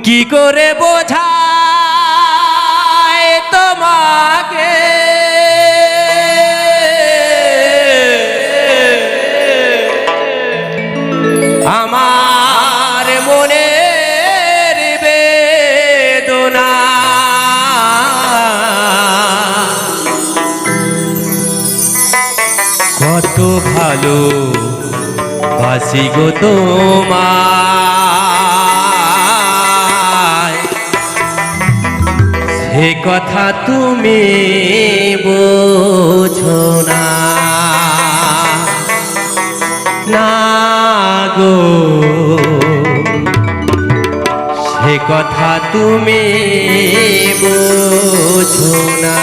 কি করে বোঝায় তোমাকে আমার মনের বেদনা। কত ভালো বাসি গো তোমায়, সে কথা তুমি বোঝো না। না গো, সে কথা তুমি বোঝো না।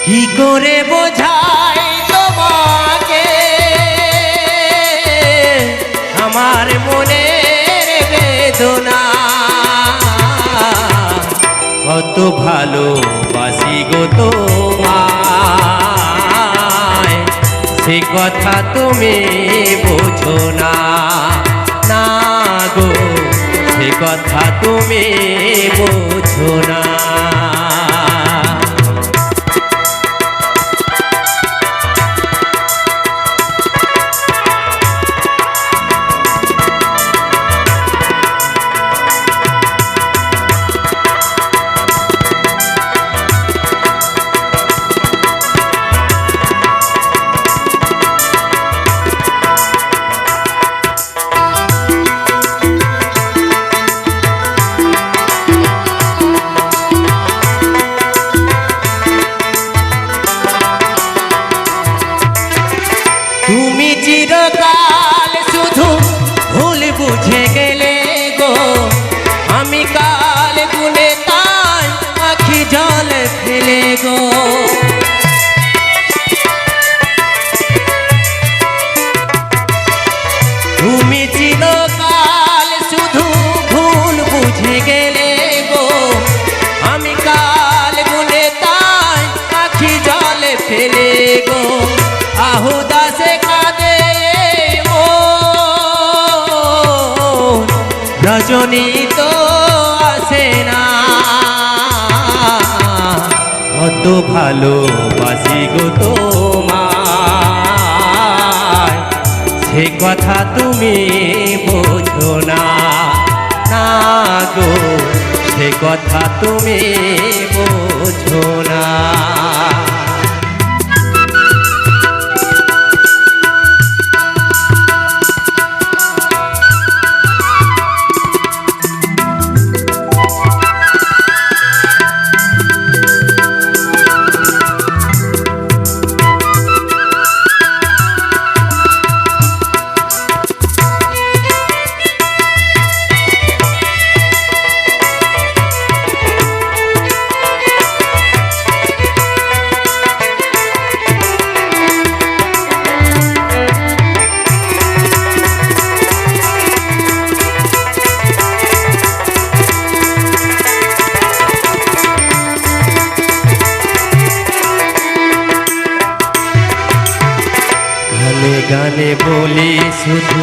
কি করে বোঝাই তোমাকে আমার মনের বেদনা। কত ভালোবাসি গো তোমায়, সে কথা তুমি বোঝো না। না গো, সে কথা তুমি বোঝো না। তুমি চিরকাল শুধু ভুল বুঝে গেলে গো, আমি কাল গুনে তাই আখি জল ফেলে গো। তুমি চিরকাল শুধু ভুল বুঝে গেলে গো, আমি কাল গুনে তাই আখি জল ফেলে গো। আহুদাসে কাঁদে ও রজনী তো আসে না। কত ভালোবাসি গো তোমায়, সে কথা তুমি বোঝো না। না গো, সে কথা তুমি বোঝো না। গানে বলি শুধু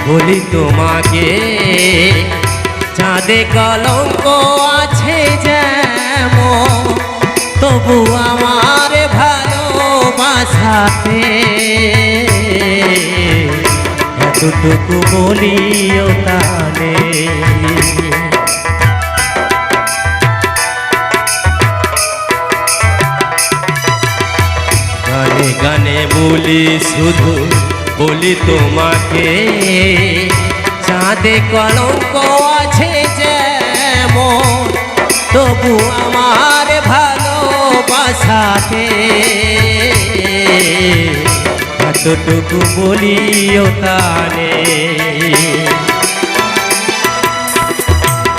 বলি তোমাকে, চাঁদে কলঙ্ক আছে যেমন, তবু আমার ভালোবাসাতে এতটুকু বলিও তানে। গানে গানে বলি শুধু বলি তোমাকে, চাঁদে কলঙ্ক আছে যেমন, তবু আমার ভালো সাথে এতটুকু বলিও তানে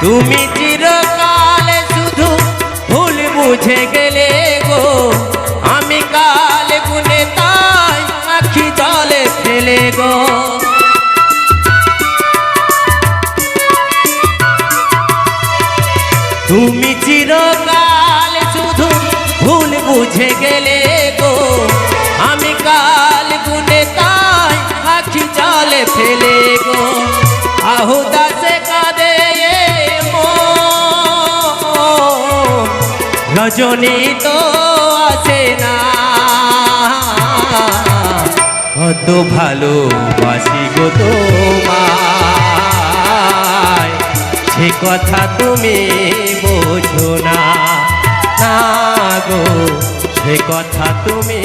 তুমি চিরকাল শুধু ভুল বুঝে গেলে গো আমি কাল গুনে তাই আখি জলে ফেলে গো তুমি চিরকাল শুধু ভুল বুঝে গেলে গো আমি কাল গুনে তাই আখি জলে ফেলে গো আহুদাসে কাঁদে এ মন রজনী তো আসে না কত ভালোবাসি গো তোমায় সে কথা তুমি বোঝো না গো সে কথা তুমি